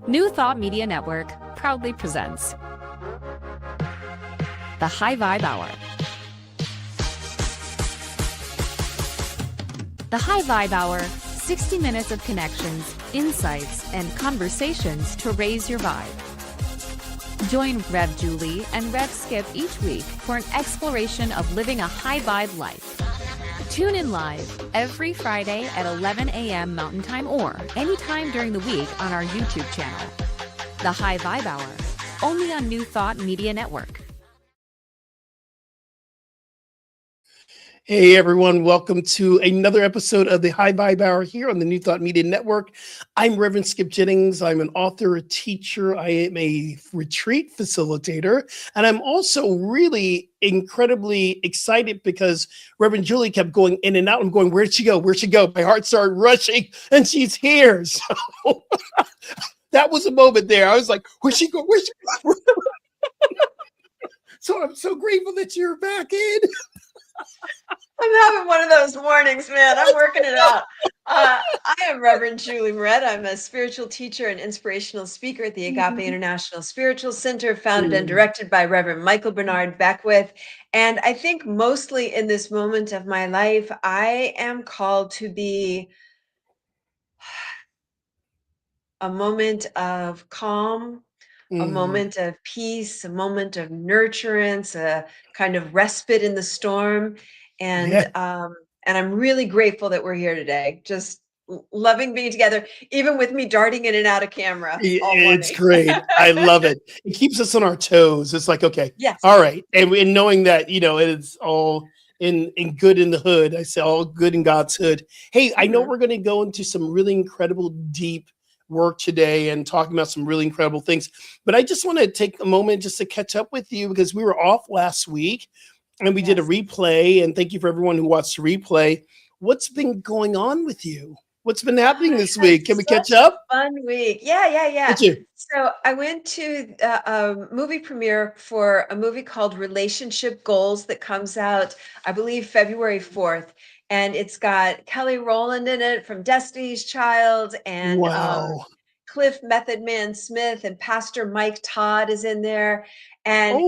New Thought Media Network proudly presents the High Vibe Hour. The High Vibe Hour, 60 minutes of connections, insights, and conversations to raise your vibe. Join Rev Julie and Rev Skip each week for an exploration of living a high vibe life. Tune in live every Friday at 11 a.m. Mountain Time or anytime during the week on our YouTube channel. The High Vibe Hour, only on New Thought Media Network. Hey everyone, welcome to another episode of the High Vibe Hour here on the New Thought Media Network. I'm Reverend Skip Jennings. I'm an author, a teacher. I am a retreat facilitator, and I'm also really incredibly excited because Reverend Julie kept going in and out. I'm going, where'd she go? Where'd she go? My heart started rushing, and she's here. So that was a moment there. I was like, where'd she go? Where'd she go? So I'm so grateful that you're back in. I'm having one of those mornings, man. I'm working it out. I am Reverend Julie Moret. I'm a spiritual teacher and inspirational speaker at the Agape International Spiritual Center, founded and directed by Reverend Michael Bernard Beckwith. And I think mostly in this moment of my life, I am called to be a moment of calm, a moment of peace, a moment of nurturance, a kind of respite in the storm. And I'm really grateful that we're here today. Just loving being together, even with me darting in and out of camera all morning. It's great. I love it. It keeps us on our toes. It's like, okay, yes, all right. And knowing that, it's all in good in the hood. I say all good in God's hood. Hey, I know we're going to go into some really incredible, deep work today and talking about some really incredible things. But I just want to take a moment just to catch up with you because we were off last week and we did a replay. And thank you for everyone who watched the replay. What's been going on with you? What's been happening this week? Can we catch up? Fun week. Yeah. So I went to a movie premiere for a movie called Relationship Goals that comes out, I believe, February 4th. And it's got Kelly Rowland in it from Destiny's Child and Cliff Method Man Smith, and Pastor Mike Todd is in there. And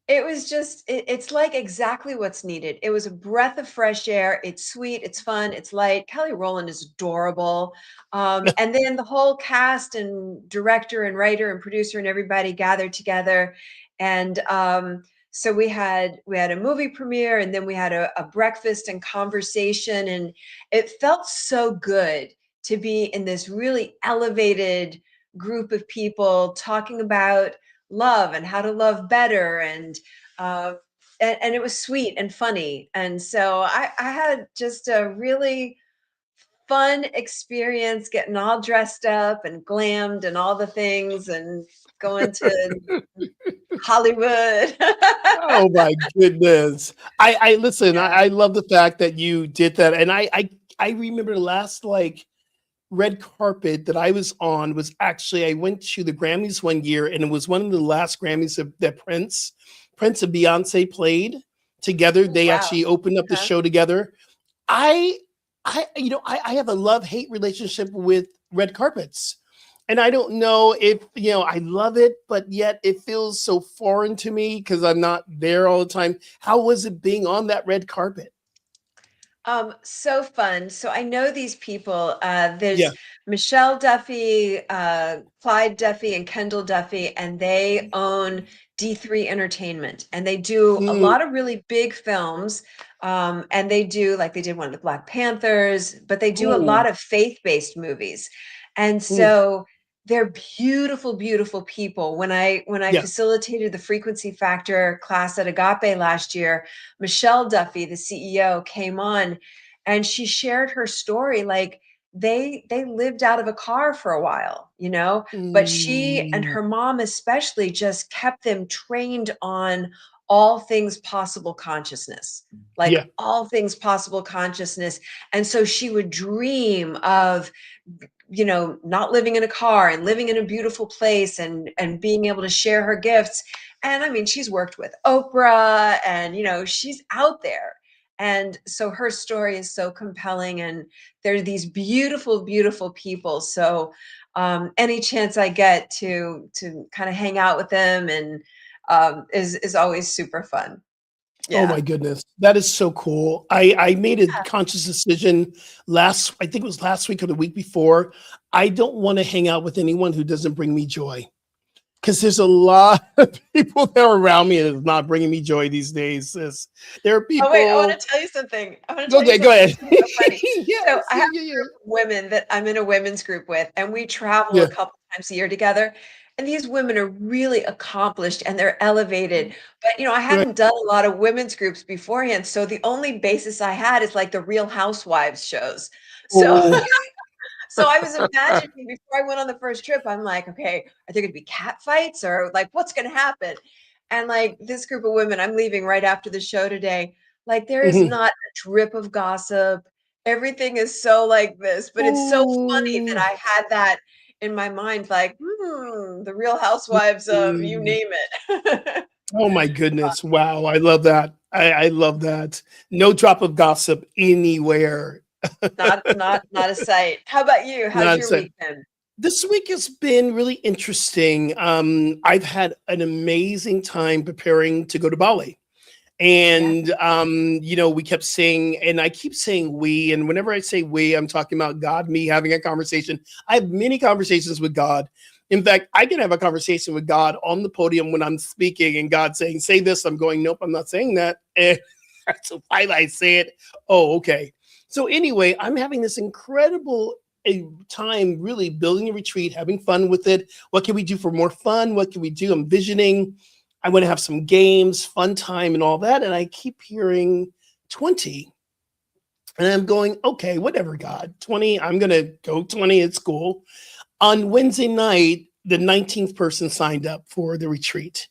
it's like exactly what's needed. It was a breath of fresh air. It's sweet, it's fun, it's light. Kelly Rowland is adorable. And then the whole cast and director and writer and producer and everybody gathered together. And so we had a movie premiere, and then we had a breakfast and conversation. And it felt so good to be in this really elevated group of people talking about love and how to love better, and it was sweet and funny. And so I had just a really fun experience getting all dressed up and glammed and all the things and going to Hollywood. Oh my goodness. I listen, I love the fact that you did that. And I remember the last red carpet that I was on was actually, I went to the Grammys one year, and it was one of the last Grammys that Prince and Beyonce played together. They actually opened up the show together. I have a love-hate relationship with red carpets. And I don't know if, I love it, but yet it feels so foreign to me because I'm not there all the time. How was it being on that red carpet? So fun. So I know these people. There's Michelle Duffy, Clyde Duffy, and Kendall Duffy, and they own D3 Entertainment, and they do a lot of really big films. And they do, like, they did one of the Black Panthers, but they do a lot of faith-based movies. And so they're beautiful, beautiful people. When I facilitated the Frequency Factor class at Agape last year, Michelle Duffy, the CEO, came on, and she shared her story. Like, they lived out of a car for a while, but she and her mom especially just kept them trained on all things possible consciousness, all things possible consciousness. And so she would dream of not living in a car and living in a beautiful place and being able to share her gifts. And I mean, she's worked with Oprah, and, she's out there. And so her story is so compelling, and they're these beautiful, beautiful people. So any chance I get to kind of hang out with them and is always super fun. Oh my Yeah. goodness. That is so cool. I made a conscious decision I think it was last week or the week before. I don't want to hang out with anyone who doesn't bring me joy. Because there's a lot of people that are around me that is not bringing me joy these days. There are Oh wait, I want people. to tell you something. I want to tell you Okay, go something. ahead. This is so funny. So Yes, I have yeah, a yeah, group of women that I'm in a women's group with, and we travel yeah. a couple times a year together. And these women are really accomplished and they're elevated. But I Right. hadn't done a lot of women's groups beforehand. So the only basis I had is like the Real Housewives shows. So Oh, so I was imagining before I went on the first trip, I'm like, okay, are there going to be cat fights or like what's going to happen? And like this group of women, I'm leaving right after the show today. Like there is mhm. not a drip of gossip. Everything is so like this, but it's so funny that Oh, I had that in my mind, like, the Real Housewives of you mm. name it. Oh my goodness. Wow. I love that. I love that. No drop of gossip anywhere. Not a sight. How about you? How's your Nonsense. week been? This week has been really interesting. I've had an amazing time preparing to go to Bali. Yeah. And we kept saying, and I keep saying we, and whenever I say we, I'm talking about God, me having a conversation. I have many conversations with God. In fact, I can have a conversation with God on the podium when I'm speaking, and God saying, say this. I'm going, nope, I'm not saying that. And so I say it. Oh, okay. So anyway, I'm having this incredible time really building a retreat, having fun with it. What can we do for more fun? What can we do? I'm visioning. I want to have some games, fun time, and all that. And I keep hearing 20. And I'm going, okay, whatever, God. 20, I'm going to go 20 at school. On Wednesday night, the 19th person signed up for the retreat.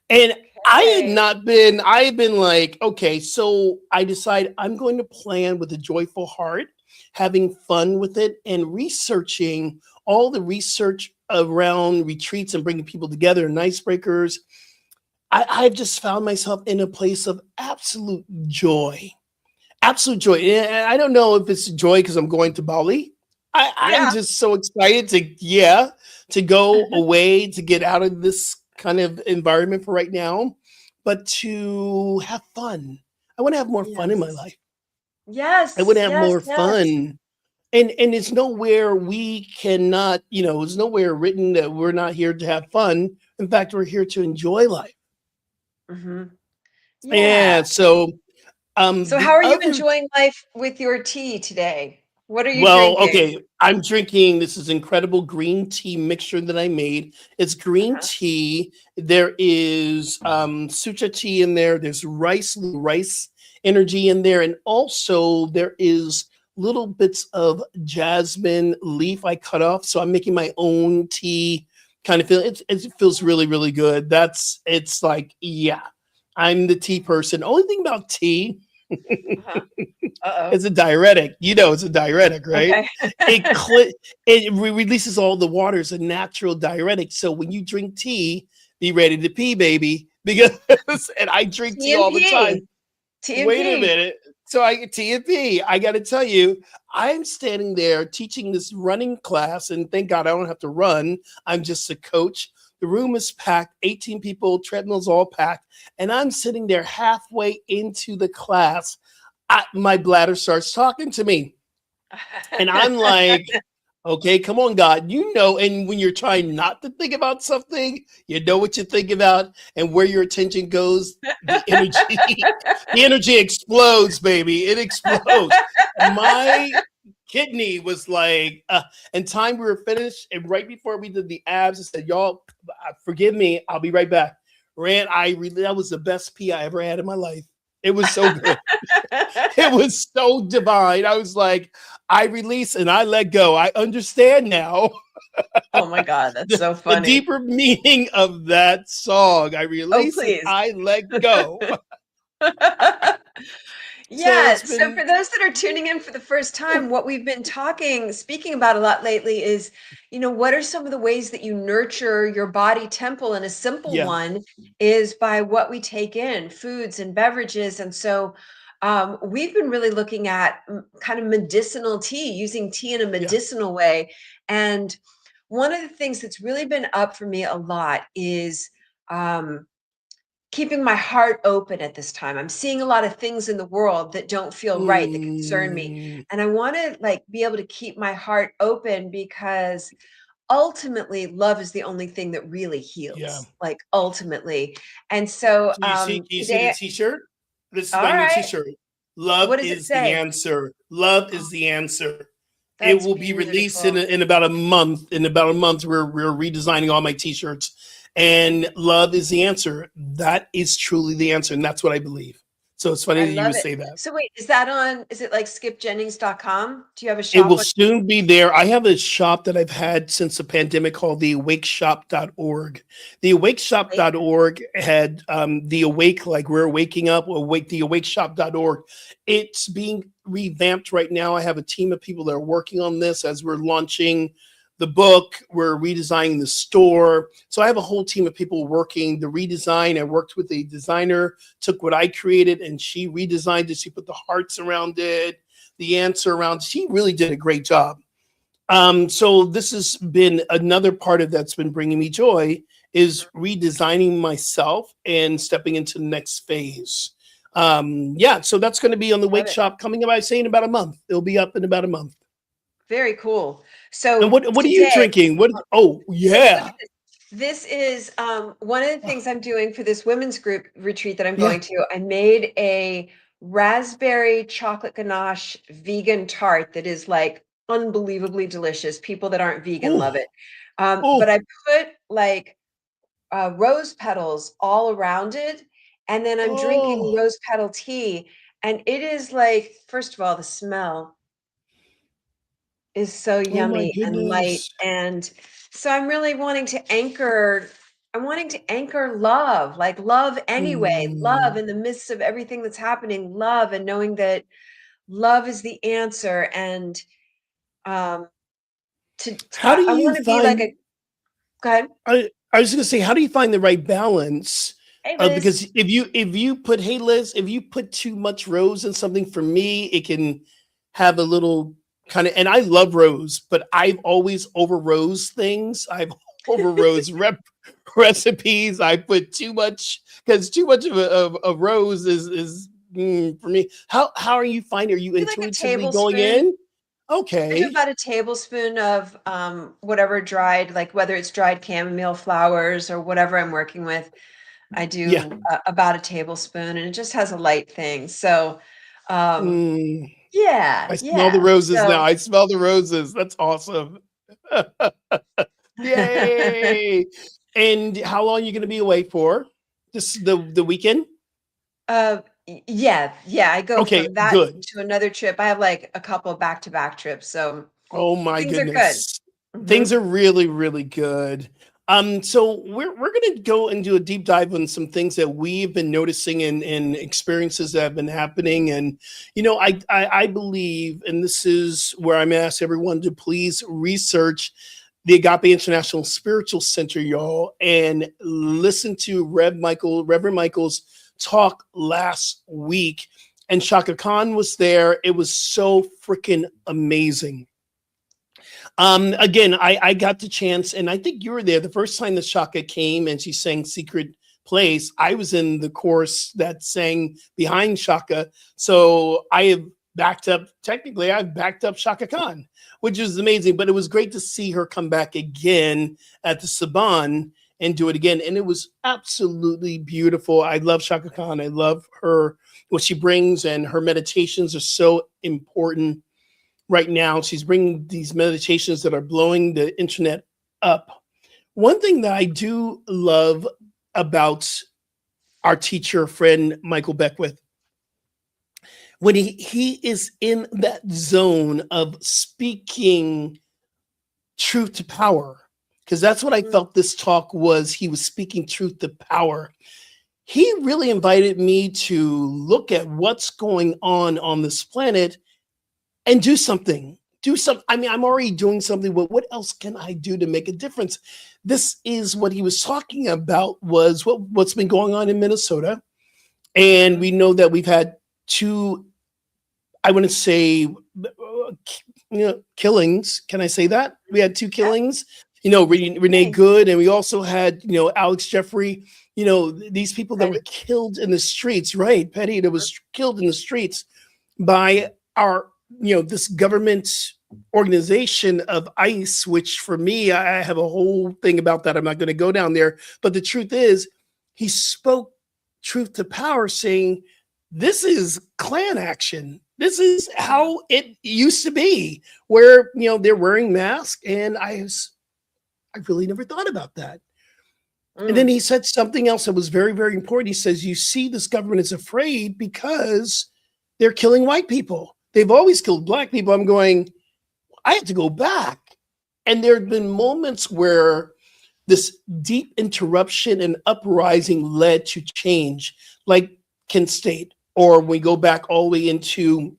And Okay. I had been like, okay, so I decide I'm going to plan with a joyful heart, having fun with it, and researching all the research around retreats and bringing people together and icebreakers. I've just found myself in a place of absolute joy. And I don't know if it's joy because I'm going to Bali. I'm Yeah. just so excited to go away, to get out of this kind of environment for right now, but to have fun. I want to have more fun in my Yes. life. I want Yes, to have yes, more yes. fun. And it's nowhere we cannot, it's nowhere written that we're not here to have fun. In fact, we're here to enjoy life. Mhm. And Yeah. so So how the are you other enjoying life with your tea today? What are you Well, drinking? okay, I'm drinking this is incredible green tea mixture that I made. It's green Uh-huh. tea. There is sucha tea in there. There's rice energy in there, and also there is little bits of jasmine leaf I cut off. So I'm making my own tea. Kind of it feels really really good. It's like yeah, I'm the tea person. Only thing about tea Uh-huh. Uh-oh. it's a diuretic. It's a diuretic, right? Okay. It cle it releases all the water. It's a natural diuretic. So when you drink tea, be ready to pee, baby. Because and I drink tea all the TMP. time. Wait a TMP. minute. So I get T and P. I got to tell you, I'm standing there teaching this running class, and thank God I don't have to run. I'm just a coach. The room is packed, 18 people, treadmills all packed, and I'm sitting there halfway into the class. My bladder starts talking to me. And I'm like, okay, come on, God. And when you're trying not to think about something, you know what you think about and where your attention goes, the energy, the energy explodes, baby. It explodes. My kidney was like, and time we were finished, and right before we did the abs, I said, y'all, forgive me, I'll be right back. That was the best pee I ever had in my life. It was so good. It was so divine. I was like, I release and I let go. I understand now Oh my God, that's so the funny. deeper meaning of that song. I Oh, release and please. I let go. So Yeah. it's So been, for those that are tuning in for the first time, what we've been speaking about a lot lately is, what are some of the ways that you nurture your body temple? And a simple yeah. one is by what we take in, foods and beverages. And so we've been really looking at kind of medicinal tea, using tea in a Yeah. medicinal way. And one of the things that's really been up for me a lot is keeping my heart open at this time. I'm seeing a lot of things in the world that don't feel right, that concern me. Mm, And I want to like be able to keep my heart open, because ultimately love is the only thing that really yeah. heals, like ultimately. And so Can you see the today, t-shirt? This is all my new right, t-shirt. what Love does it is the say? answer. Love Oh, is the answer. It that's will be released beautiful. in about a month. In about a month, we're redesigning all my t-shirts. And love is the answer. That is truly the answer. And that's what I believe. So it's funny I that you love would it. say that. So wait, is that on, is it like skipjennings.com? Do you have a It shop will on? soon be there. I have a shop that I've had since the pandemic called the awakeshop.org. The awakeshop.org had the awake, like we're waking up, awake, the awakeshop.org. It's being revamped right now. I have a team of people that are working on this as we're launching the book. We're redesigning the store. So I have a whole team of people working the redesign. I worked with a designer, took what I created, and she redesigned it. She put the hearts around it, the answer around. She really did a great job. So this has been another part of that's been bringing me joy, is redesigning myself and stepping into the next phase. Yeah, so that's going to be on the Love Wake it. Shop coming up. I say in about a month. It'll be up in about a month. Very cool. And So what are you today, drinking? What? Oh so look yeah, at this. This is one of the oh, things I'm doing for this women's group retreat that I'm yeah. going to. I made a raspberry chocolate ganache vegan tart that is like unbelievably delicious. People that aren't vegan love Oh it. But oh I put like rose petals all around it, and then I'm drinking oh rose petal tea. And it is like, first of all, the smell is so oh my yummy and light, goodness. and so I'm really wanting to anchor, I'm wanting to anchor love, like love anyway, love Mm. in the midst of everything that's happening, love, and knowing that love is the answer. And um How do I you want to be like find? a, go ahead. I was going to say, how do you find the right balance? Hey Liz. Because if you put, hey Liz, if you put too much rose in something, for me, it can have a little kind of. And I love rose, but I've always over rose things. I've over rose recipes. I put too much, because too much of rose is for me. How are you finding? Are you Do like a intuitively going tablespoon. in? I do Okay, about a tablespoon of whatever dried, like whether it's dried chamomile flowers or whatever I'm working with. I yeah. do about a tablespoon, and it just has a light thing. So, um, Mm. yeah, I smell the yeah. roses now. So, I smell the roses. That's awesome. Yay. And how long are you going to be away for? Just the weekend? yeah, yeah. I go Okay, from that good. to another trip. I have like a couple back-to-back trips, so Oh my things are good. goodness. Hmm. Things are really, really good. So we're gonna go and do a deep dive on some things that we've been noticing and experiences that have been happening. And I believe, and this is where I'm asked everyone to please research the Agape International Spiritual Center, y'all, and listen to Reverend Michael's talk last week. And Shaka Khan was there. It was so freaking amazing. Again, I got the chance, and I think you were there the first time that Shaka came and she sang Secret Place. I was in the chorus that sang behind Shaka. So I have technically, I've backed up Shaka Khan, which is amazing. But it was great to see her come back again at the Saban and do it again. And it was absolutely beautiful. I love Shaka Khan. I love her, what she brings, and her meditations are so important right now. She's bringing these meditations that are blowing the internet up. One thing that I do love about our teacher friend Michael Beckwith, when he is in that zone of speaking truth to power, because that's what I felt this talk was. He was speaking truth to power. He really invited me to look at what's going on this planet and do something. I mean, I'm already doing something, but what else can I do to make a difference? This is what he was talking about, was what's been going on in Minnesota. And we know that we've had two, I want to say, killings. Can I say that? We had two killings. Renee Good, and we also had, Alex Jeffrey. These people that were killed in the streets, right? Petty, that was killed in the streets by our, this government organization of ICE, which for me, I have a whole thing about that. I'm not going to go down there. But the truth is, he spoke truth to power, saying, this is Klan action. This is how it used to be, where, they're wearing masks. And I really never thought about that. And then he said something else that was very, very important. He says, you see, this government is afraid because they're killing white people. They've always killed black people. I'm going, I have to go back. And there have been moments where this deep interruption and uprising led to change, like Kent State, or we go back all the way into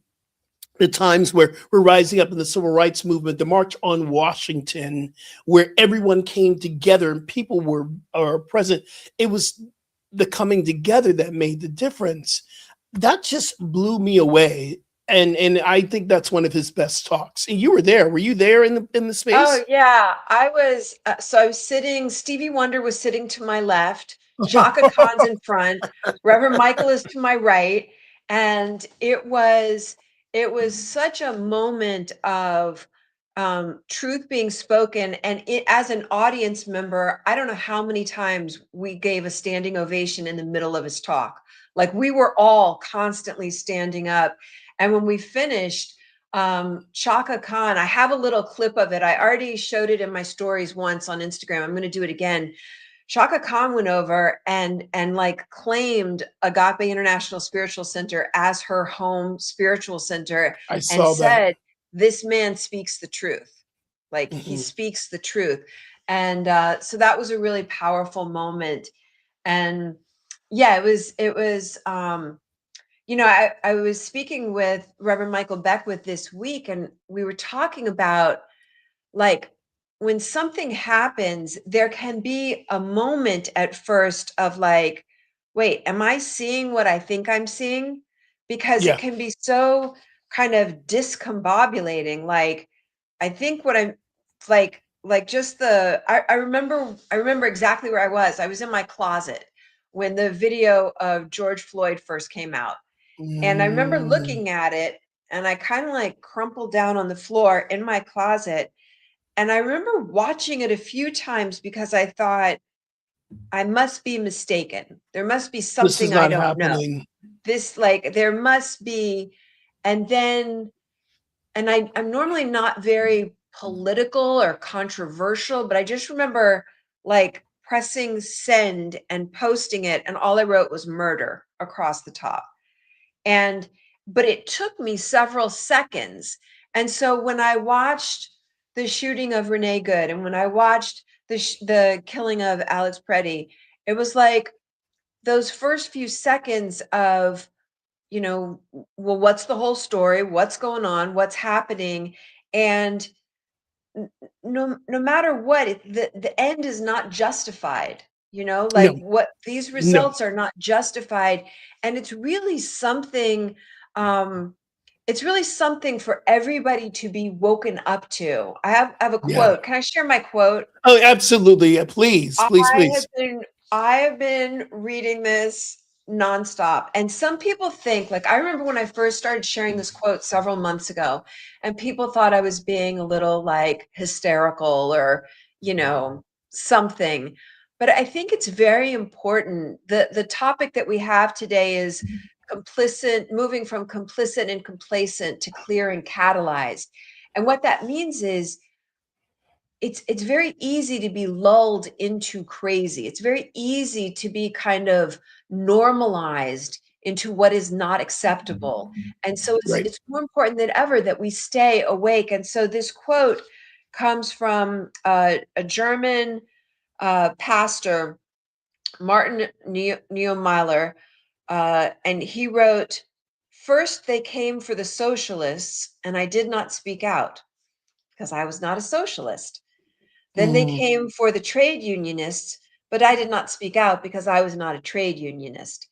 the times where we're rising up in the civil rights movement, the March on Washington, where everyone came together and people were present. It was the coming together that made the difference. That just blew me away. And I think that's one of his best talks. And you were there. Were you there in the space? Oh yeah, I was. So I was sitting. Stevie Wonder was sitting to my left. Chaka Khan's in front. Reverend Michael is to my right, and it was such a moment of truth being spoken. And as an audience member, I don't know how many times we gave a standing ovation in the middle of his talk. Like, we were all constantly standing up. And when we finished, Chaka Khan, I have a little clip of it. I already showed it in my stories once on Instagram. I'm going to do it again. Chaka Khan went over and like claimed Agape International Spiritual Center as her home spiritual center. I saw said, this man speaks the truth. Like, he speaks the truth. And so that was a really powerful moment. And yeah, it was I was speaking with Reverend Michael Beckwith this week, and we were talking about, like, when something happens, there can be a moment at first of like, wait, am I seeing what I think I'm seeing? Because it can be so kind of discombobulating. Like, I think what I'm like just I remember exactly where I was. I was in my closet when the video of George Floyd first came out. And I remember looking at it, and I kind of like crumpled down on the floor in my closet. And I remember watching it a few times because I thought, I must be mistaken. There must be something I don't know. There must be. And then, and I'm normally not very political or controversial, but I just remember like pressing send and posting it, and all I wrote was murder across the top. But it took me several seconds. And so when I watched the shooting of Renee Good, and when I watched the killing of Alex Preddy, it was like those first few seconds of, well, what's the whole story? What's going on? What's happening? And no matter what, the end is not justified. What these results are not justified. And it's really something, for everybody to be woken up to. I have a quote. Can I share my quote? Oh, absolutely. Please. I have been reading this nonstop. And some people think, like, I remember when I first started sharing this quote several months ago, and people thought I was being a little like hysterical or, something. But I think it's very important. The topic that we have today is moving from complicit and complacent to clear and catalyzed. And what that means is, it's very easy to be lulled into crazy. It's very easy to be kind of normalized into what is not acceptable. And so it's more important than ever that we stay awake. And so this quote comes from a German pastor, Martin Niemöller, and he wrote, "First they came for the socialists, and I did not speak out because I was not a socialist. Then they came for the trade unionists, but I did not speak out because I was not a trade unionist.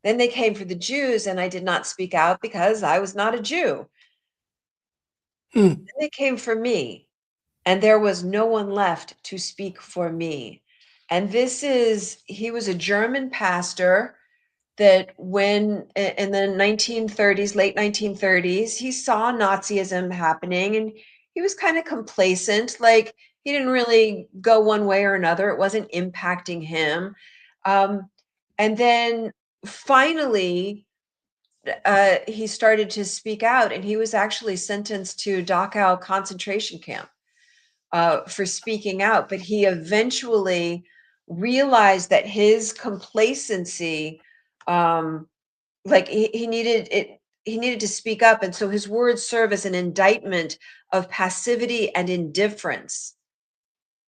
Then they came for the Jews, and I did not speak out because I was not a Jew. Hmm. Then they came for me, and there was no one left to speak for me. And he was a German pastor that when in the 1930s, late 1930s, he saw Nazism happening, and he was kind of complacent. Like, he didn't really go one way or another. It wasn't impacting him. And then finally, he started to speak out, and he was actually sentenced to Dachau concentration camp for speaking out. But he eventually realized that his complacency, like he needed it, he needed to speak up, and so his words serve as an indictment of passivity and indifference,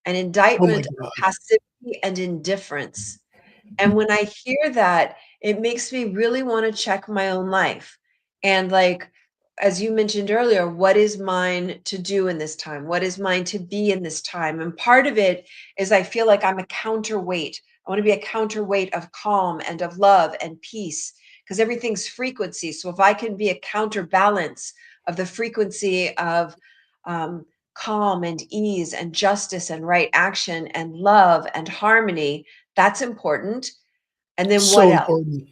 an Oh my indictment of God. passivity and indifference. And when I hear that, it makes me really want to check my own life. And like, as you mentioned earlier, what is mine to do in this time? What is mine to be in this time? And part of it is I feel like I'm a counterweight. I want to be a counterweight of calm and of love and peace, because everything's frequency. So if I can be a counterbalance of the frequency of um, calm and ease and justice and right action and love and harmony, that's important. And then So what else? important.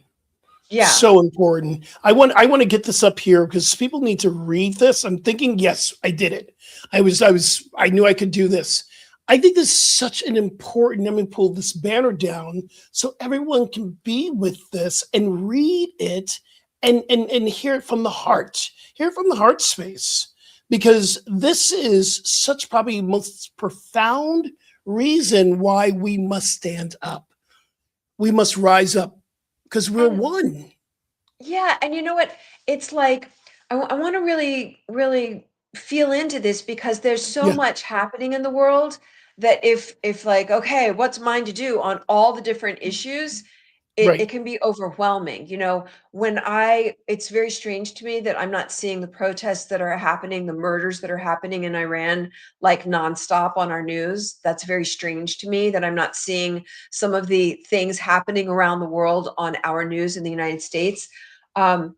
Yeah. So important. I want to get this up here because people need to read this. I'm thinking, yes, I did it. I knew I could do this. I think this is such an important. Let me pull this banner down so everyone can be with this and read it and hear it from the heart. Hear it from the heart space. Because this is such probably most profound reason why we must stand up. We must rise up because we're And one. yeah, and you know what? It's like I want to really, really feel into this, because there's so Yeah, much happening in the world that if like, okay, what's mine to do on all the different issues, it right. can be overwhelming. It's very strange to me that I'm not seeing the protests that are happening, the murders that are happening in Iran, like nonstop on our news. That's very strange to me that I'm not seeing some of the things happening around the world on our news in the United States. Um,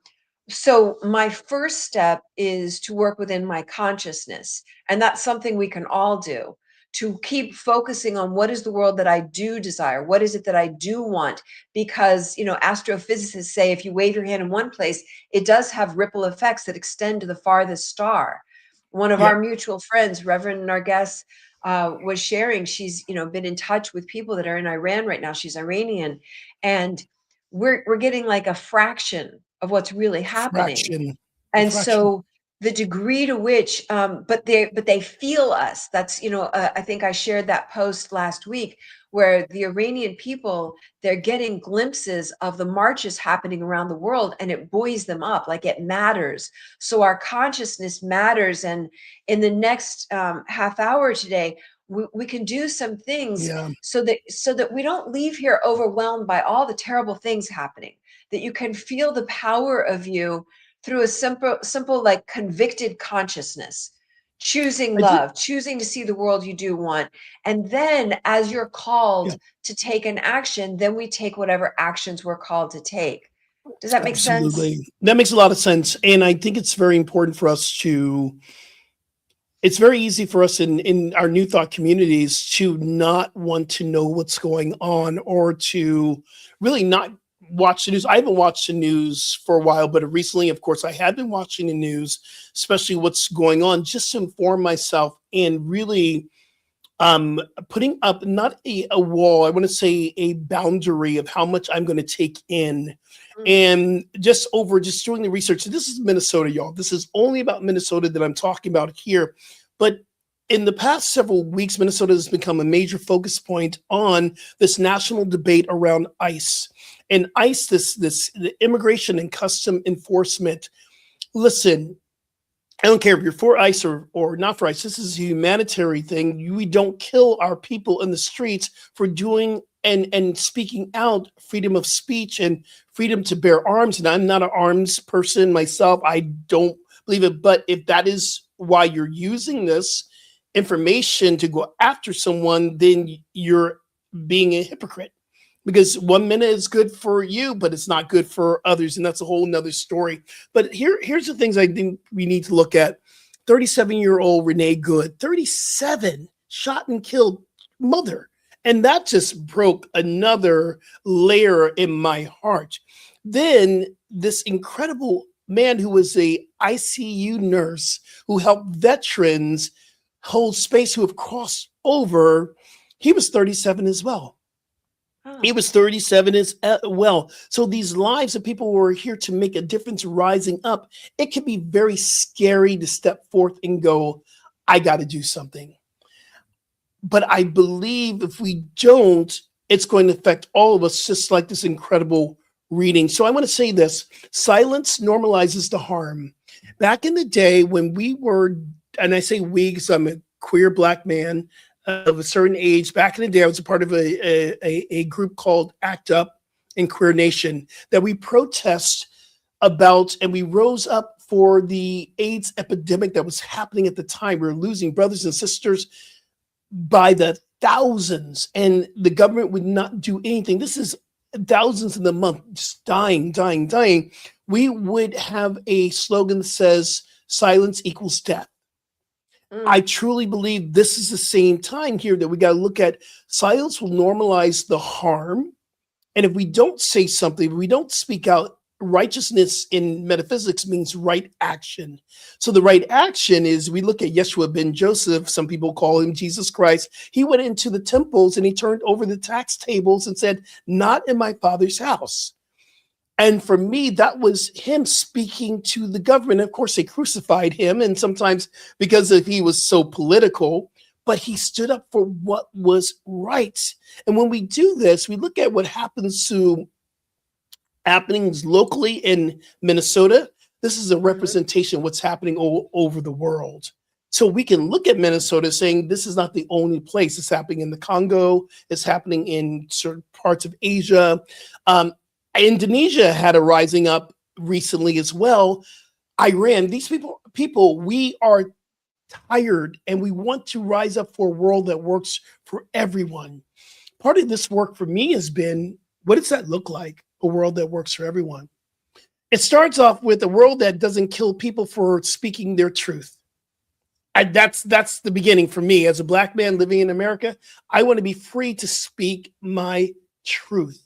so my first step is to work within my consciousness. And that's something we can all do, to keep focusing on what is the world that I do desire? What is it that I do want? Because, astrophysicists say if you wave your hand in one place, it does have ripple effects that extend to the farthest star. One of Yeah, our mutual friends, Reverend Narges, was sharing, she's, been in touch with people that are in Iran right now. She's Iranian. And we're getting like a fraction of what's really happening. fraction, a And fraction. so the degree to which, but they feel us. That's, I think I shared that post last week where the Iranian people, they're getting glimpses of the marches happening around the world, and it buoys them up, like it matters. So our consciousness matters. And in the next half hour today, we can do some things Yeah, so that we don't leave here overwhelmed by all the terrible things happening, that you can feel the power of you through a simple like convicted consciousness, choosing I think. love, choosing to see the world you do want. And then as you're Yeah, called to take an action, then we take whatever actions we're called to take. Does that make sense? absolutely. That makes a lot of sense, and I think it's very important for us to. It's very easy for us in our New Thought communities to not want to know what's going on or to really not watch the news. I haven't watched the news for a while, but recently, of course, I have been watching the news, especially what's going on, just to inform myself and really putting up not a wall, I want to say a boundary of how much I'm going to take in, Mm. and just doing the research. This is Minnesota, y'all. This is only about Minnesota that I'm talking about here. But in the past several weeks, Minnesota has become a major focus point on this national debate around ICE. And ICE, this the immigration and custom enforcement. Listen, I don't care if you're for ICE or not for ICE. This is a humanitarian thing. We don't kill our people in the streets for doing and speaking out freedom of speech and freedom to bear arms. And I'm not an arms person myself. I don't believe it. But if that is why you're using this information to go after someone, then you're being a hypocrite. because 1 minute is good for you, but it's not good for others, and that's a whole nother story. But here's the things I think we need to look at. 37-year-old Renee Good, 37, shot and killed mother. And that just broke another layer in my heart. Then this incredible man who was a ICU nurse who helped veterans hold space who have crossed over, he was 37 as well. He Oh, was 37 as well. So these lives of people who are here to make a difference rising up, it can be very scary to step forth and go, I got to do something. But I believe if we don't, it's going to affect all of us, just like this incredible reading. So I want to say this: silence normalizes the harm. Back in the day when we were, and I say we because I'm a queer Black man of a certain age, back in the day, I was a part of a group called ACT UP in Queer Nation that we protest about, and we rose up for the AIDS epidemic that was happening at the time. We were losing brothers and sisters by the thousands, and the government would not do anything. This is thousands in the month, just dying, dying, dying. We would have a slogan that says, silence equals death. I truly believe this is the same time here that we got to look at. Silence will normalize the harm. And if we don't say something, if we don't speak out, righteousness in metaphysics means right action. So the right action is, we look at Yeshua ben Joseph, some people call him Jesus Christ. He went into the temples and he turned over the tax tables and said, not in my Father's house. And for me, that was him speaking to the government. Of course, they crucified him, and sometimes because he was so political, but he stood up for what was right. And when we do this, we look at what happens to happenings locally in Minnesota. This is a representation of what's happening all over the world. So we can look at Minnesota saying this is not the only place. It's happening in the Congo. It's happening in certain parts of Asia. Indonesia had a rising up recently as well. Iran, these people, we are tired and we want to rise up for a world that works for everyone. Part of this work for me has been, what does that look like? A world that works for everyone. It starts off with a world that doesn't kill people for speaking their truth. That's the beginning for me. As a Black man living in America, I want to be free to speak my truth.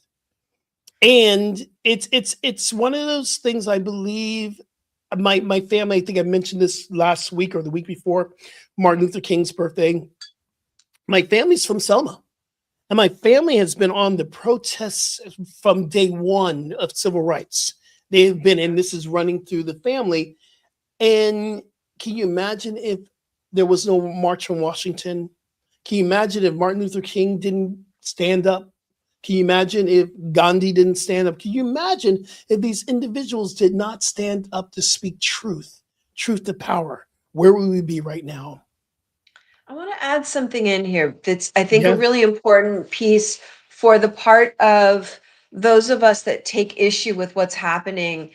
And it's one of those things I believe. My family, I think I mentioned this last week or the week before Martin Luther King's birthday. My family's from Selma. And my family has been on the protests from day one of civil rights. They've been, and this is running through the family. And can you imagine if there was no March on Washington? Can you imagine if Martin Luther King didn't stand up? Can you imagine if Gandhi didn't stand up? Can you imagine if these individuals did not stand up to speak truth to power? Where would we be right now? I want to add something in here that's, I think, a Yeah. really important piece for the part of those of us that take issue with what's happening,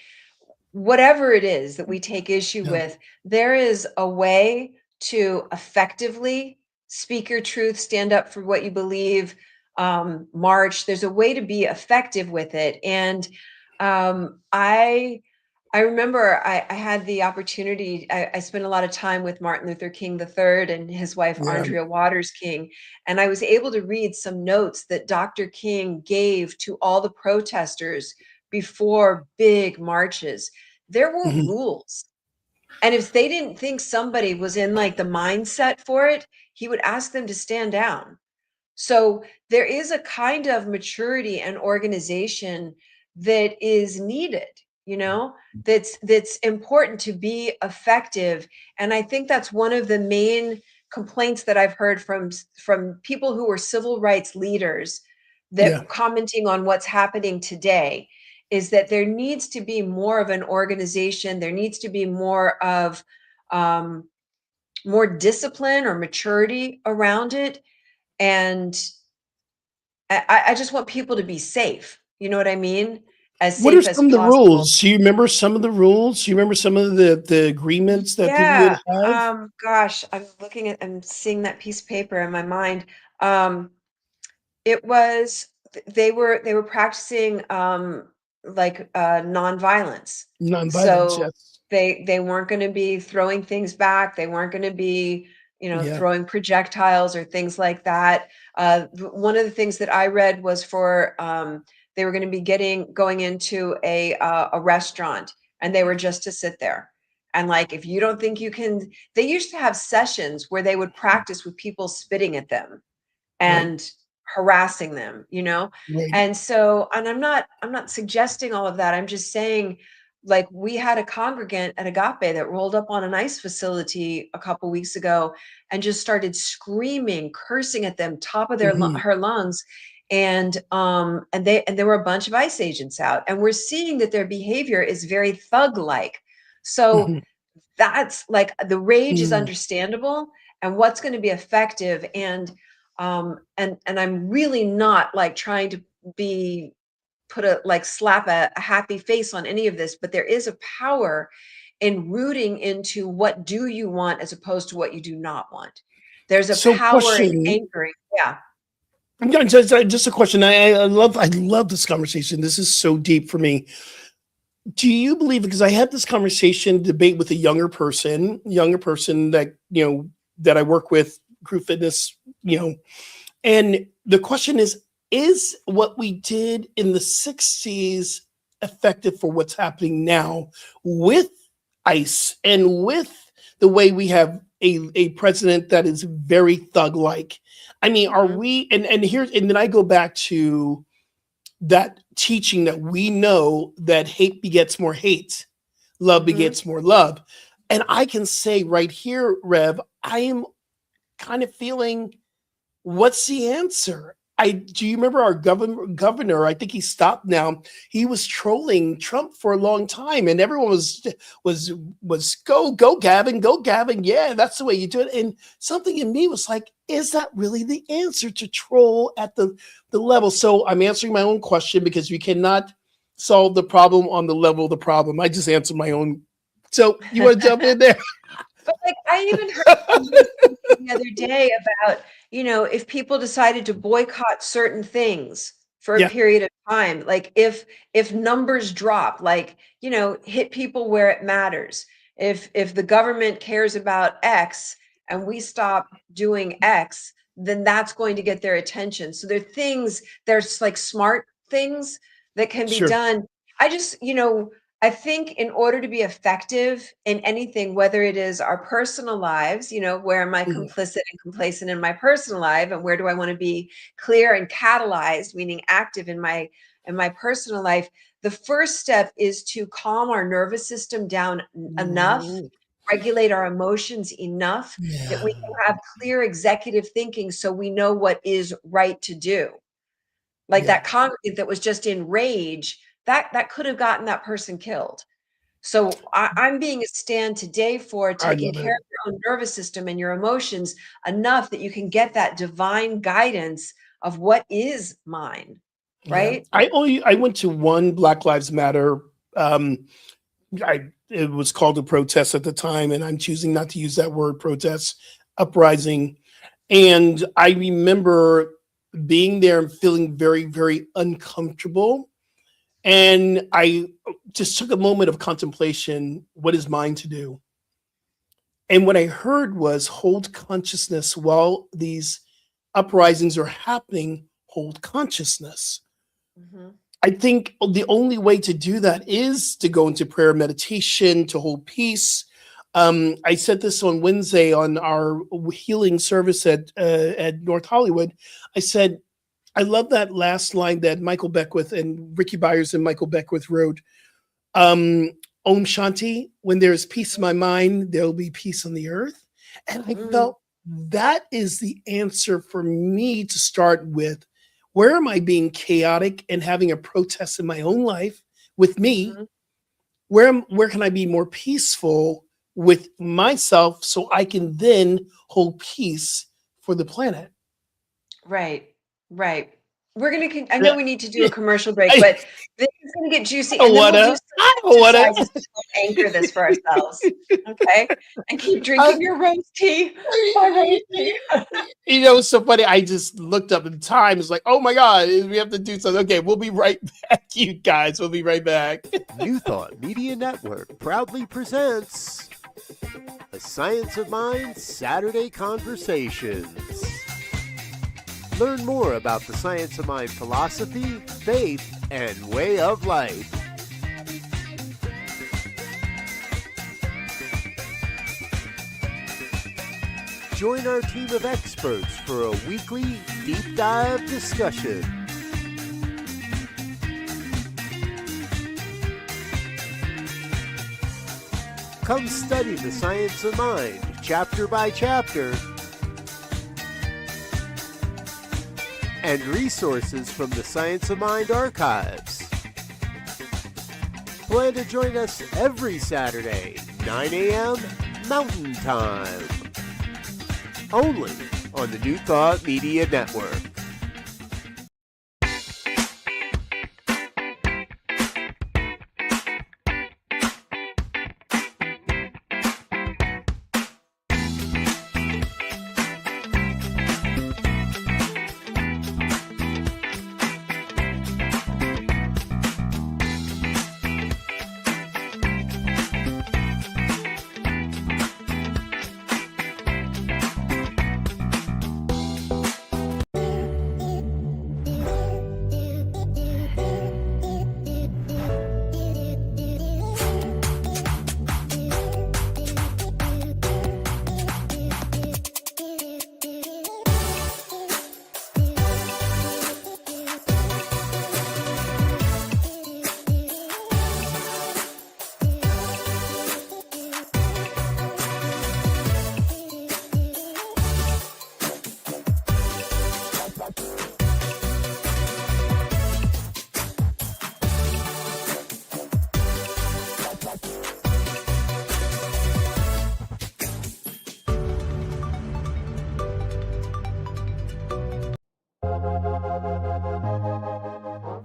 whatever it is that we take issue Yeah. with. There is a way to effectively speak your truth, stand up for what you believe, march. There's a way to be effective with it. And I remember I had the opportunity, I spent a lot of time with Martin Luther King III and his wife, Yeah. Andrea Waters King. And I was able to read some notes that Dr. King gave to all the protesters before big marches. There were Mhm. rules. And if they didn't think somebody was in like the mindset for it, he would ask them to stand down. So there is a kind of maturity and organization that is needed, you know, that's important to be effective. And I think that's one of the main complaints that I've heard from people who are civil rights leaders Yeah. that commenting on what's happening today is that there needs to be more of an organization. There needs to be more of more discipline or maturity around it. And I just want people to be safe. You know what I mean? As What are safe as some of the possible. rules? Do you remember some of the rules? Do you remember some of the agreements that people would Yeah. have? Gosh, I'm seeing that piece of paper in my mind. Um, it was they were practicing like nonviolence. Nonviolence, So yes. they weren't going to be throwing things back. They weren't going to be, Yeah. throwing projectiles or things like that. One of the things that I read was for they were going to be going into a restaurant, and they were just to sit there. And like, if you don't think you can, they used to have sessions where they would practice with people spitting at them Right. and harassing them, Right. and so, and I'm not suggesting all of that. I'm just saying, like, we had a congregant at Agape that rolled up on an ICE facility a couple weeks ago and just started screaming, cursing at them, top of Hmm. her lungs. And there were a bunch of ICE agents out, and we're seeing that their behavior is very thug like. So Hmm. that's like, the rage is Mm. understandable, and what's going to be effective. And I'm really not like trying to be slap a happy face on any of this, but there is a power in rooting into what do you want as opposed to what you do not want. There's a So, power in question. anchoring. Yeah. Yeah, just a question. I love this conversation. This is so deep for me. Do you believe, because I had this conversation debate with a younger person that that I work with, crew fitness, and the question is what we did in the 60s effective for what's happening now with ICE and with the way we have a president that is very thug like? I mean, are Mhm. we, and then I go back to that teaching that we know that hate begets more hate, love Mhm. begets more love. And I can say right here, Rev, I am kind of feeling, what's the answer? Do you remember our governor? I think he stopped now. He was trolling Trump for a long time, and everyone was was go Gavin, go Gavin. Yeah, that's the way you do it. And something in me was like, is that really the answer to troll at the level? So I'm answering my own question, because we cannot solve the problem on the level of the problem. I just answered my own. So you want to jump in there? But, like, I even heard somebody speaking the other day about, if people decided to boycott certain things for a Yeah, period of time, like, if numbers drop, like, hit people where it matters. If the government cares about X and we stop doing X, then that's going to get their attention. So there's like smart things that can be sure. done. I just, I think in order to be effective in anything, whether it is our personal lives, where am I Mhm. complicit and complacent in my personal life, and where do I want to be clear and catalyzed, meaning active in my personal life, the first step is to calm our nervous system down enough, Mm, regulate our emotions enough that yeah. we can have clear executive thinking so we know what is right to do. Like Yeah, that congregant that was just in rage, that could have gotten that person killed. So I'm being a stand today for I taking love care it. of your own nervous system and your emotions enough that you can get that divine guidance of what is mine, Yeah, right? I went to one Black Lives Matter. Um, it was called a protest at the time, and I'm choosing not to use that word, protest, uprising. And I remember being there and feeling very, very uncomfortable. And I just took a moment of contemplation. What is mine to do? And what I heard was, hold consciousness while these uprisings are happening. Hold consciousness. Mhm. I think the only way to do that is to go into prayer, meditation, to hold peace. I said this on Wednesday on our healing service at North Hollywood. I said, I love that last line that Michael Beckwith and Ricky Byers and Michael Beckwith wrote. Um, Om Shanti, when there's peace in my mind, there'll be peace on the earth. And I Mm, felt that is the answer for me to start with. Where am I being chaotic and having a protest in my own life with me? mhm. Where can I be more peaceful with myself so I can then hold peace for the planet? Right, right. we're gonna. I know we need to do a commercial break, I, but this is gonna get juicy, I and then we'll do wanna, I some wanna. exercises to help anchor this for ourselves. Okay, and keep drinking your rose tea. My rose tea. You know, it's so funny. I just looked up in time. It's like, oh my God, we have to do something. Okay, we'll be right back, you guys. We'll be right back. New Thought Media Network proudly presents the Science of Mind Saturday Conversations. Learn more about the Science of Mind philosophy, faith, and way of life. Join our team of experts for a weekly deep dive discussion. Come study the science of mind, chapter by chapter, and resources from the Science of Mind archives. Plan to join us every Saturday, 9 a.m. Mountain Time. Only on the New Thought Media Network.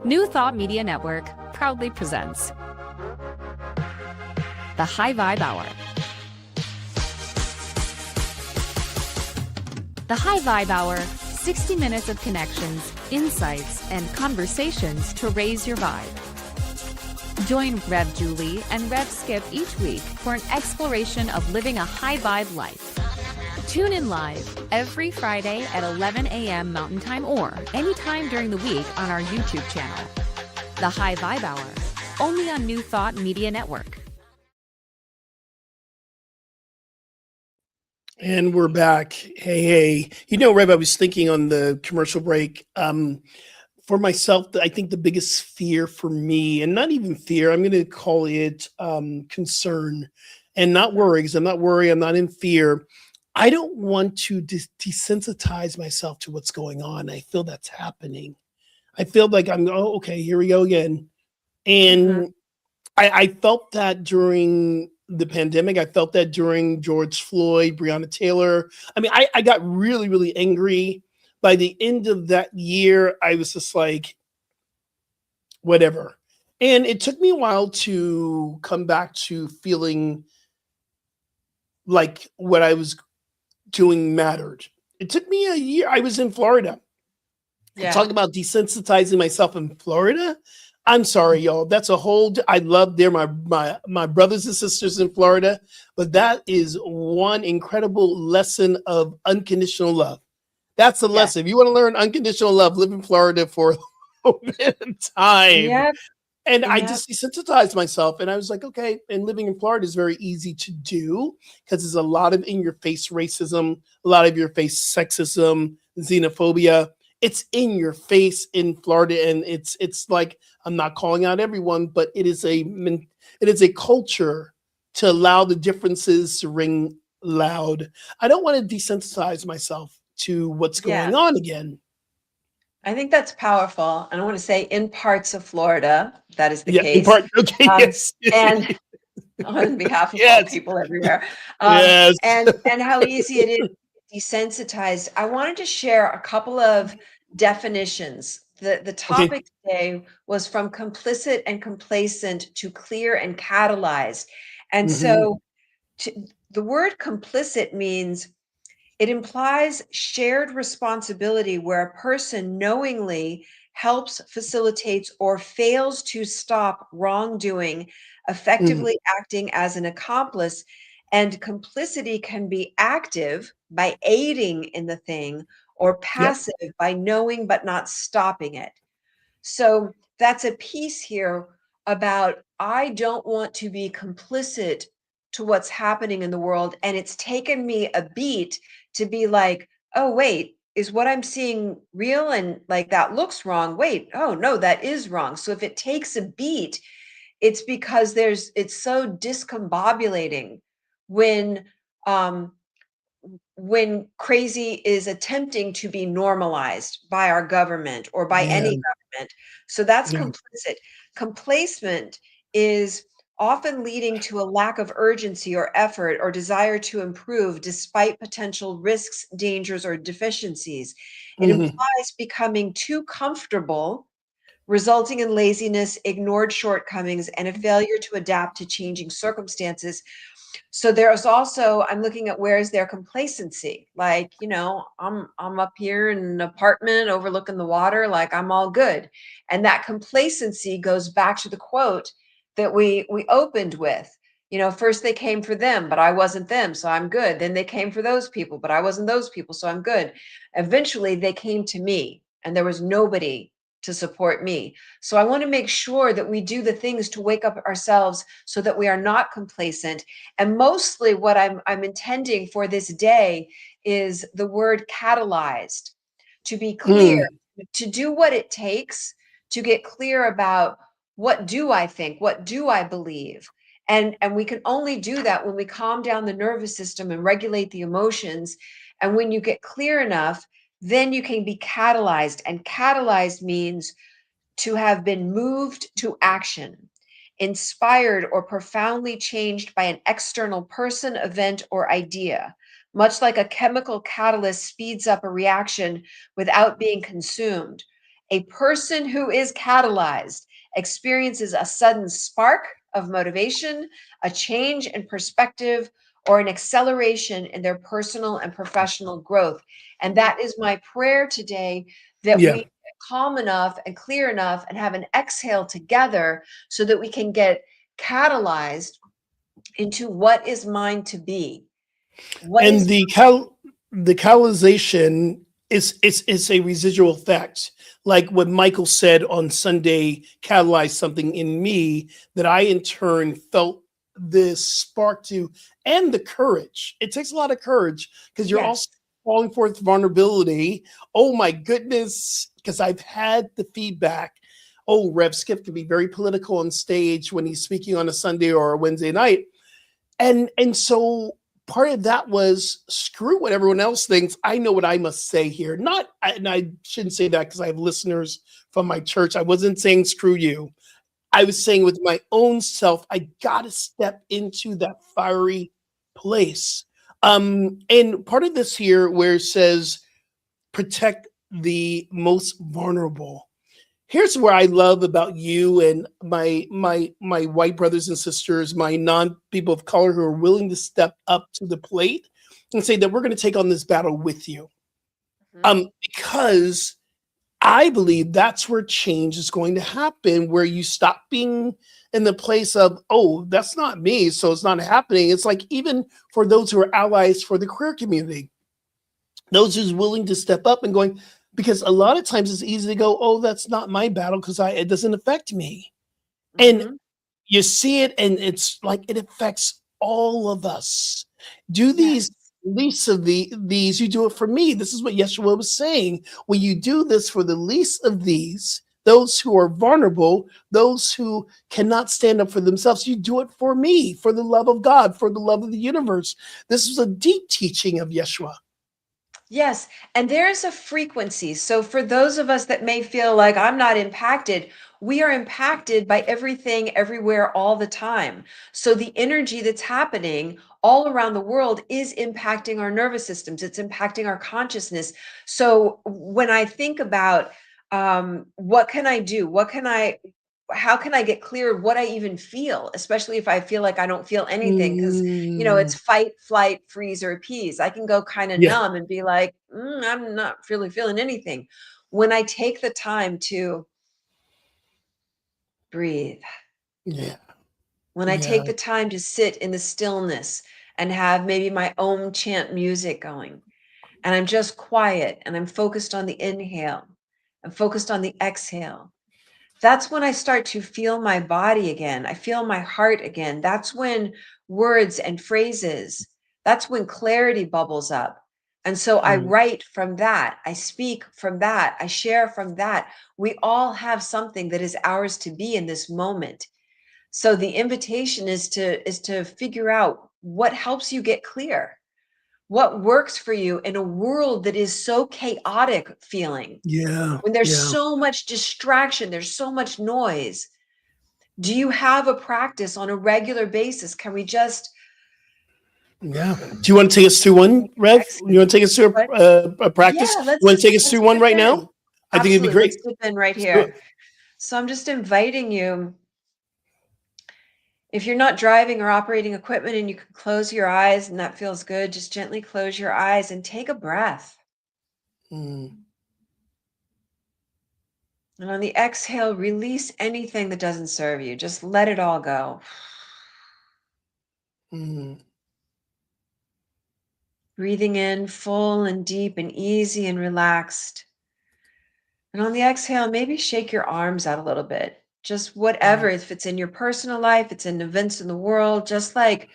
New Thought Media Network proudly presents the High Vibe Hour. The High Vibe Hour, 60 minutes of connections, insights, and conversations to raise your vibe. Join Rev Julie and Rev Skip each week for an exploration of living a high vibe life. Tune in live every Friday at 11 a.m. Mountain Time or anytime during the week on our YouTube channel. The High Vibe Hour, only on New Thought Media Network. And we're back. Hey. You know, Rev, I was thinking on the commercial break, for myself, I think the biggest fear for me, and not even fear, I'm going to call it concern and not worry, because I'm not worried, I'm not in fear. I don't want to desensitize myself to what's going on. I feel that's happening. I feel like okay, here we go again. And I felt that during the pandemic. I felt that during George Floyd, Breonna Taylor. I mean, I got really, really angry. By the end of that year, I was just like, whatever. And it took me a while to come back to feeling like what I was doing mattered. It took me a year. I was in Florida. Yeah. Talk about desensitizing myself in Florida. I'm sorry, y'all. That's a whole. I love my brothers and sisters in Florida, but that is one incredible lesson of unconditional love. That's the lesson. If you want to learn unconditional love, live in Florida for a bit of time. Yep. And I just desensitized myself, and I was like, okay. And living in Florida is very easy to do because there's a lot of in-your-face racism, a lot of your-face sexism, xenophobia. It's in your face in Florida, and it's like, I'm not calling out everyone, but it is a culture to allow the differences to ring loud. I don't want to desensitize myself to what's going on again. I think that's powerful. And I want to say in parts of Florida, that is the case. In part, okay, yes. And on behalf of all people everywhere. Yes. And how easy it is to be desensitized. I wanted to share a couple of definitions The Okay. topic today was from complicit and complacent to clear and catalyzed. And Hmm. so the word complicit means it implies shared responsibility where a person knowingly helps, facilitates, or fails to stop wrongdoing, Hmm. effectively acting as an accomplice. And complicity can be active by aiding in the thing, or Yep. passive by knowing but not stopping it. So that's a piece here about I don't want to be complicit to what's happening in the world. And it's taken me a beat to be like, oh, wait, is what I'm seeing real? And like that looks wrong. Wait, oh, no, that is wrong. So if it takes a beat, it's because it's so discombobulating when um when crazy is attempting to be normalized by our government or by Yeah. any government. So that's Yeah. complicit. Complacement is often leading to a lack of urgency or effort or desire to improve despite potential risks, dangers, or deficiencies. It Hmm. implies becoming too comfortable, resulting in laziness, ignored shortcomings, and a failure to adapt to changing circumstances. So there's also, I'm looking at where is their complacency. Like, I'm up here in an apartment overlooking the water, like I'm all good. And that complacency goes back to the quote that we opened with. First they came for them, but I wasn't them, so I'm good. Then they came for those people, but I wasn't those people, so I'm good. Eventually they came to me, and there was nobody to support me. So I want to make sure that we do the things to wake up ourselves so that we are not complacent. And mostly what I'm intending for this day is the word catalyzed, to be clear, Mm. to do what it takes to get clear about what do I think, what do I believe. And we can only do that when we calm down the nervous system and regulate the emotions. And when you get clear enough, then you can be catalyzed. And catalyzed means to have been moved to action, inspired or profoundly changed by an external person, event, or idea. Much like a chemical catalyst speeds up a reaction without being consumed, a person who is catalyzed experiences a sudden spark of motivation, a change in perspective, or an acceleration in their personal and professional growth. And that is my prayer today, that we Yeah. get calm enough and clear enough and have an exhale together so that we can get catalyzed into what is mine to be. What And is the catalyzation is a residual effect. Like what Michael said on Sunday catalyzed something in me that I in turn felt this spark to, and the courage. It takes a lot of courage because you're also yes, calling forth vulnerability. Oh my goodness, because I've had the feedback. Oh, Rev Skip can be very political on stage when he's speaking on a Sunday or a Wednesday night. And so part of that was screw what everyone else thinks. I know what I must say here. Not, and I shouldn't say that because I have listeners from my church. I wasn't saying screw you. I was saying with my own self, I got to step into that fiery place. And part of this here where it says protect the most vulnerable. Here's where I love about you and my white brothers and sisters, my non people of color who are willing to step up to the plate and say that we're going to take on this battle with you. mhm, Because I believe that's where change is going to happen, where you stop being in the place of, oh, that's not me, so it's not happening. It's like even for those who are allies for the queer community, those who's willing to step up and going, because a lot of times it's easy to go, oh, that's not my battle because it doesn't affect me. And mhm, you see it, and it's like it affects all of us. Do these yes, least of these, you do it for me. This is what Yeshua was saying. When you do this for the least of these, those who are vulnerable, those who cannot stand up for themselves, you do it for me, for the love of God, for the love of the universe. This was a deep teaching of Yeshua. yes. And there's a frequency. So for those of us that may feel like I'm not impacted, we are impacted by everything, everywhere, all the time. So the energy that's happening all around the world is impacting our nervous systems. It's impacting our consciousness. So when I think about what can I do? How can I get clear of what I even feel, especially if I feel like I don't feel anything? Because, it's fight, flight, freeze, or appease. I can go kind of Yeah. numb and be like, I'm not really feeling anything. When I take the time to breathe, Yeah. when I take the time to sit in the stillness and have maybe my Om chant music going, and I'm just quiet and I'm focused on the inhale, I'm focused on the exhale. That's when I start to feel my body again. I feel my heart again. That's when words and phrases, that's when clarity bubbles up. And so I write from that. I speak from that. I share from that. We all have something that is ours to be in this moment. So the invitation is to figure out what helps you get clear. What works for you in a world that is so chaotic feeling? Yeah. When there's Yeah. so much distraction, there's so much noise. Do you have a practice on a regular basis? Can we just Yeah. Do you want to take us through one, Rev? You want to take us through what? a practice? Yeah, You want to take us through one dip right in. now? I think it'd be Absolutely. great. Let's dip in right Let's do it. here. So I'm just inviting you. If you're not driving or operating equipment and you can close your eyes and that feels good, just gently close your eyes and take a breath. Mm. And on the exhale, release anything that doesn't serve you. Just let it all go. Mm. Breathing in full and deep and easy and relaxed. And on the exhale, maybe shake your arms out a little bit. Just whatever, if it's in your personal life, it's in events in the world, just like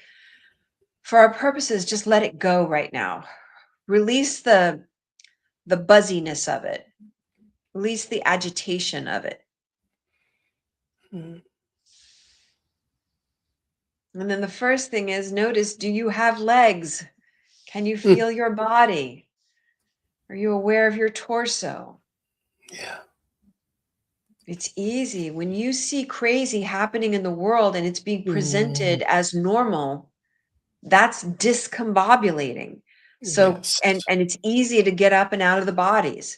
for our purposes, just let it go right now. Release the buzziness of it. Release the agitation of it. Mm. And then the first thing is notice, do you have legs? Can you feel your body? Are you aware of your torso? Yeah. It's easy. When you see crazy happening in the world and it's being presented as normal, that's discombobulating. So, Yes. and it's easy to get up and out of the bodies.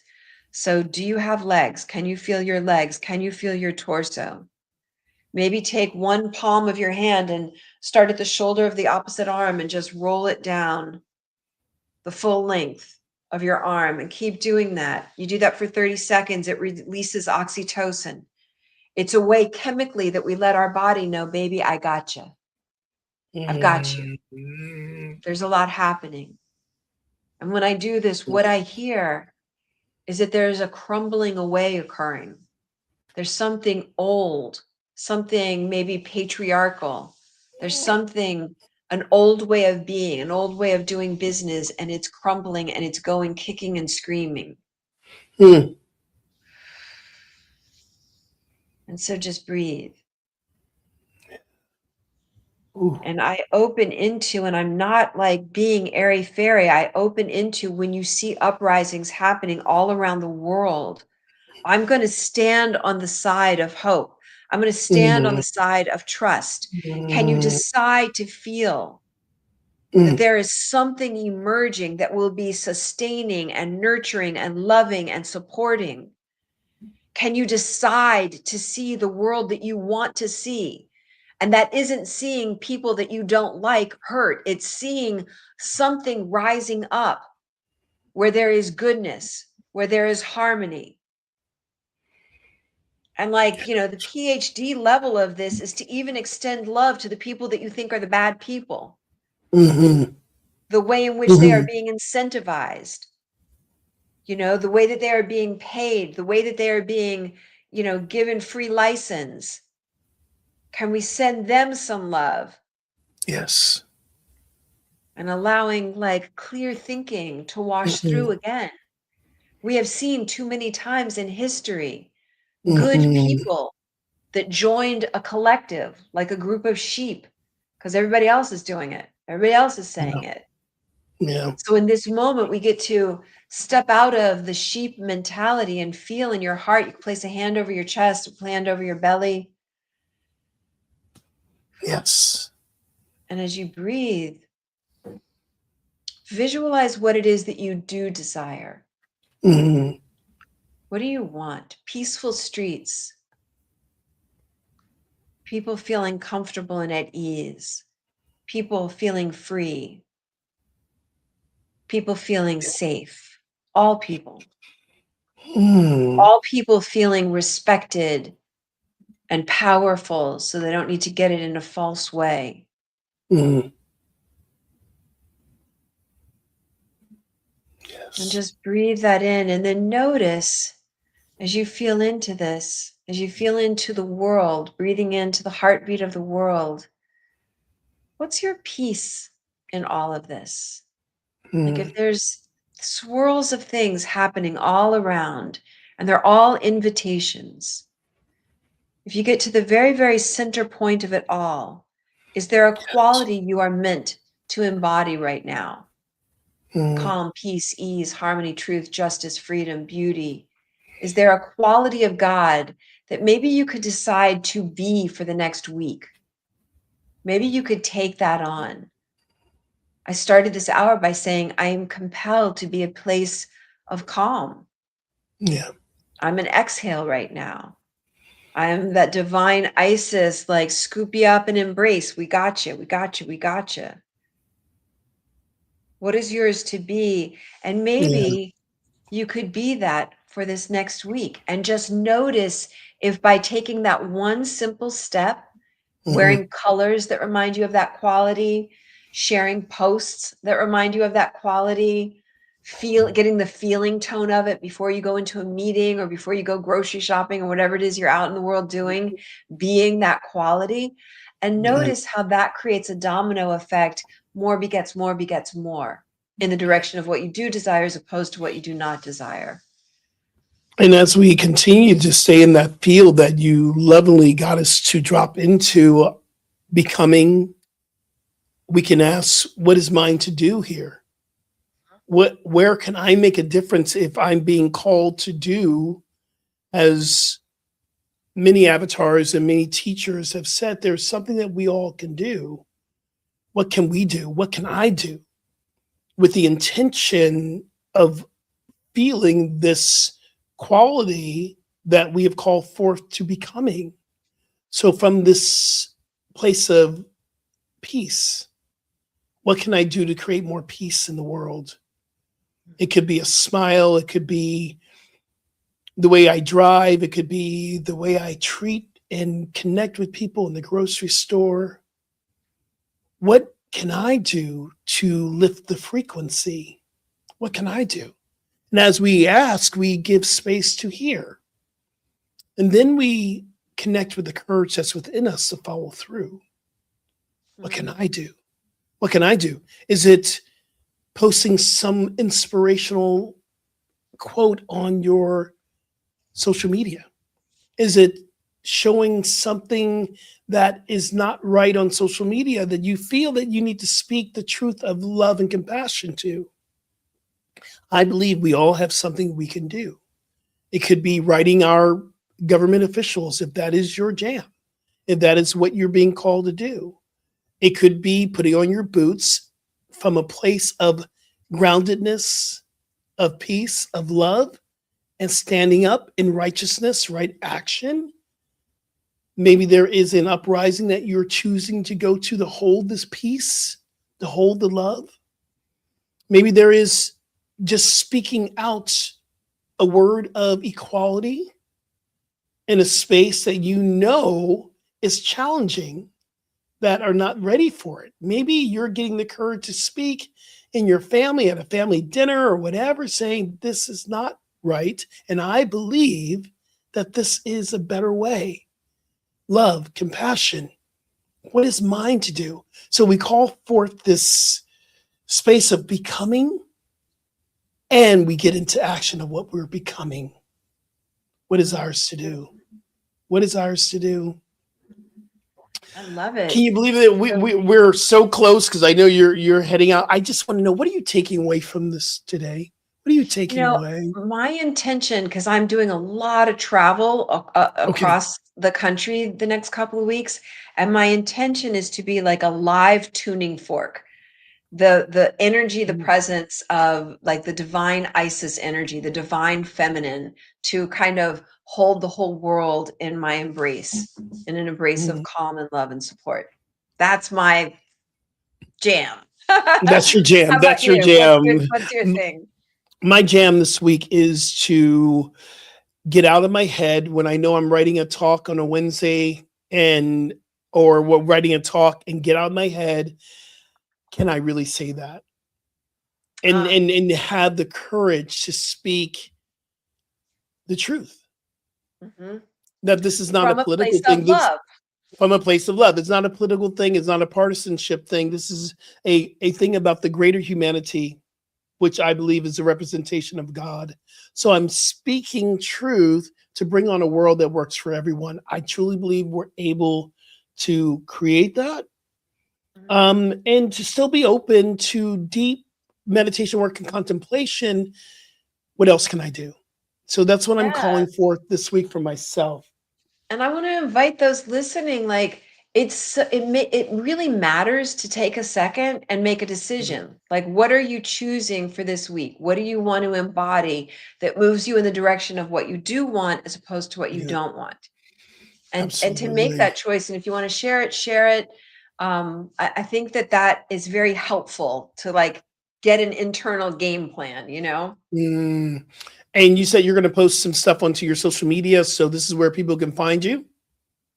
So do you have legs? Can you feel your legs? Can you feel your torso? Maybe take one palm of your hand and start at the shoulder of the opposite arm and just roll it down the full length of your arm and keep doing that. You do that for 30 seconds, it releases oxytocin. It's a way chemically that we let our body know, baby, I got you. I've got you. There's a lot happening. And when I do this, what I hear is that there's a crumbling away occurring. There's something old, something maybe patriarchal. There's something, an old way of being, an old way of doing business, and it's crumbling and it's going kicking and screaming. Mm. And so just breathe. Ooh. And I open into, and I'm not like being airy fairy, I open into when you see uprisings happening all around the world. I'm going to stand on the side of hope. I'm going to stand on the side of trust. Can you decide to feel that there is something emerging that will be sustaining and nurturing and loving and supporting? Can you decide to see the world that you want to see? And that isn't seeing people that you don't like hurt. It's seeing something rising up where there is goodness, where there is harmony. And like, the PhD level of this is to even extend love to the people that you think are the bad people. Mm-hmm. The way in which they are being incentivized, the way that they are being paid, the way that they are being, given free license. Can we send them some love? Yes. And allowing like clear thinking to wash through again. We have seen too many times in history good people that joined a collective, like a group of sheep, because everybody else is doing it. Everybody else is saying it. Yeah. So in this moment, we get to step out of the sheep mentality and feel in your heart. You can place a hand over your chest, a hand over your belly. Yes. And as you breathe, visualize what it is that you do desire. Mm-hmm. What do you want? Peaceful streets, people feeling comfortable and at ease, people feeling free, people feeling safe, all Hmm. people feeling respected and powerful so they don't need to get it in a false way. Hmm. And Yes. just breathe that in, and then notice as you feel into this, as you feel into the world, breathing into the heartbeat of the world, what's your peace in all of this? Like Hmm. if there's swirls of things happening all around and they're all invitations, if you get to the very, very center point of it all, is there a quality you are meant to embody right now? Hmm. Calm, peace, ease, harmony, truth, justice, freedom, beauty. Is there a quality of God that maybe you could decide to be for the next week? Maybe you could take that on. I started this hour by saying, I am compelled to be a place of calm. Yeah. I'm an exhale right now. I'm that divine Isis, like scoop you up and embrace. We got you, we got you, we got you. What is yours to be? And Yeah. maybe you could be that for this next week and just notice if by taking that one simple step, Hmm. wearing colors that remind you of that quality, sharing posts that remind you of that quality, getting the feeling tone of it before you go into a meeting or before you go grocery shopping or whatever it is you're out in the world doing, being that quality. And Yeah. notice how that creates a domino effect. More begets more in the direction of what you do desire as opposed to what you do not desire. And as we continue to stay in that field that you lovingly got us to drop into becoming, we can ask, what is mine to do here? Where can I make a difference if I'm being called to do, as many avatars and many teachers have said, there's something that we all can do. What can we do? What can I do? With the intention of feeling this quality that we have called forth to becoming. So, from this place of peace, what can I do to create more peace in the world? It could be a smile, it could be the way I drive, it could be the way I treat and connect with people in the grocery store. What can I do to lift the frequency? What can I do? And as we ask, we give space to hear. And then we connect with the courage that's within us to follow through. What can I do? What can I do? Is it posting some inspirational quote on your social media? Is it showing something that is not right on social media that you feel that you need to speak the truth of love and compassion to? I believe we all have something we can do. It could be writing our government officials if that is your jam, if that is what you're being called to do. It could be putting on your boots from a place of groundedness, of peace, of love, and standing up in righteousness, right action. Maybe there is an uprising that you're choosing to go to hold this peace, to hold the love. Maybe there is just speaking out a word of equality in a space that you know is challenging, that are not ready for it. Maybe you're getting the courage to speak in your family at a family dinner or whatever, saying, this is not right. And I believe that this is a better way. Love, compassion. What is mine to do? So we call forth this space of becoming, and we get into action of what we're becoming. What is ours to do? What is ours to do? I love it. Can you believe that we're so close? Because I know you're heading out. I just want to know, what are you taking away from this today? What are you taking away? My intention, because I'm doing a lot of travel Okay. across the country the next couple of weeks, and my intention is to be like a live tuning fork. the energy, the presence of like the divine Isis energy, the divine feminine, to kind of hold the whole world in my embrace, in an embrace of calm and love and support. That's my jam. That's your How jam. about That's your you? jam. What's your thing? My jam this week is to get out of my head when I know I'm writing a talk on a Wednesday or writing a talk, and get out of my head. Can I really say that? And have the courage to speak the truth. Mm-hmm. That this is not From a a political place of thing. This love. from a place of love. It's not a political thing. It's not a partisanship thing. This is a thing about the greater humanity, which I believe is a representation of God. So I'm speaking truth to bring on a world that works for everyone. I truly believe we're able to create that, and to still be open to deep meditation work and contemplation. What else can I do? So that's what I'm Yeah. calling for this week for myself. And I want to invite those listening, like it really matters to take a second and make a decision. Like, what are you choosing for this week? What do you want to embody that moves you in the direction of what you do want as opposed to what you Yeah, don't want? And to make absolutely. that choice. And if you want to share it, share it. I think that is very helpful to like get an internal game plan, you know? Mm. And you said you're going to post some stuff onto your social media. So this is where people can find you.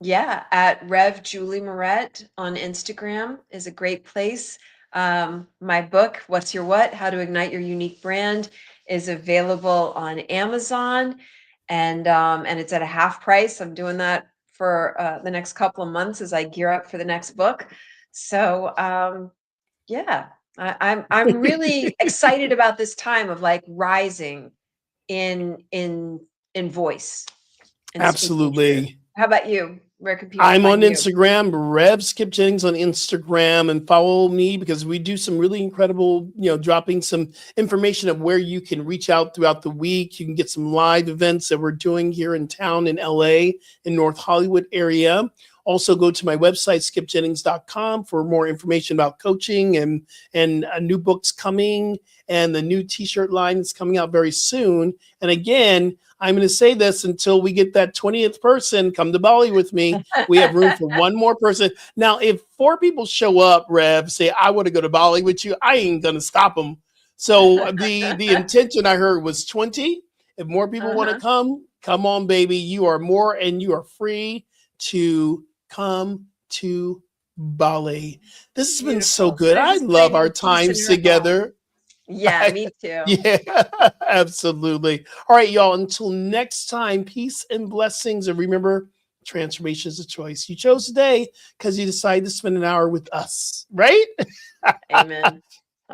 Yeah, at Rev Julie Moret on Instagram is a great place. My book, What's Your What? How to Ignite Your Unique Brand, is available on Amazon, and it's at a half price. I'm doing that for the next couple of months as I gear up for the next book. So yeah, I'm really excited about this time of like rising in voice and speaking truth. Absolutely. How about you? Where can people I'm on find you? Instagram, Rev Skip Jennings on Instagram, and follow me because we do some really incredible, dropping some information of where you can reach out throughout the week. You can get some live events that we're doing here in town in LA, in North Hollywood area. Also go to my website, skipjennings.com, for more information about coaching and new books coming, and the new t-shirt line is coming out very soon. And again, I'm going to say this until we get that 20th person, come to Bali with me. We have room for one more person. Now, if 4 people show up, Rev, say, I want to go to Bali with you, I ain't going to stop them. So the intention I heard was 20. If more people want to come on, baby. You are more, and you are free to come to Bali. This has been so good. I love our times together. Yeah, me too. Yeah, absolutely. All right, y'all. Until next time, peace and blessings. And remember, transformation is a choice. You chose today because you decided to spend an hour with us, right? Amen.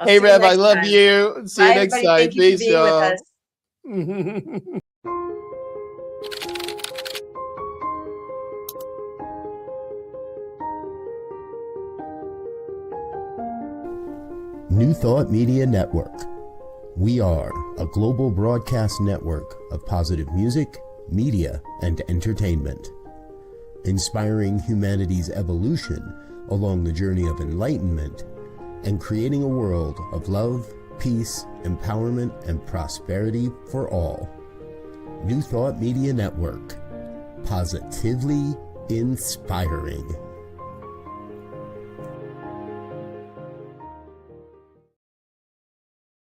Hey, Rev, I love you. See you next time. Thank you for being with us. New Thought Media Network. We are a global broadcast network of positive music, media, and entertainment, inspiring humanity's evolution along the journey of enlightenment and creating a world of love, peace, empowerment, and prosperity for all. New Thought Media Network. Positively inspiring.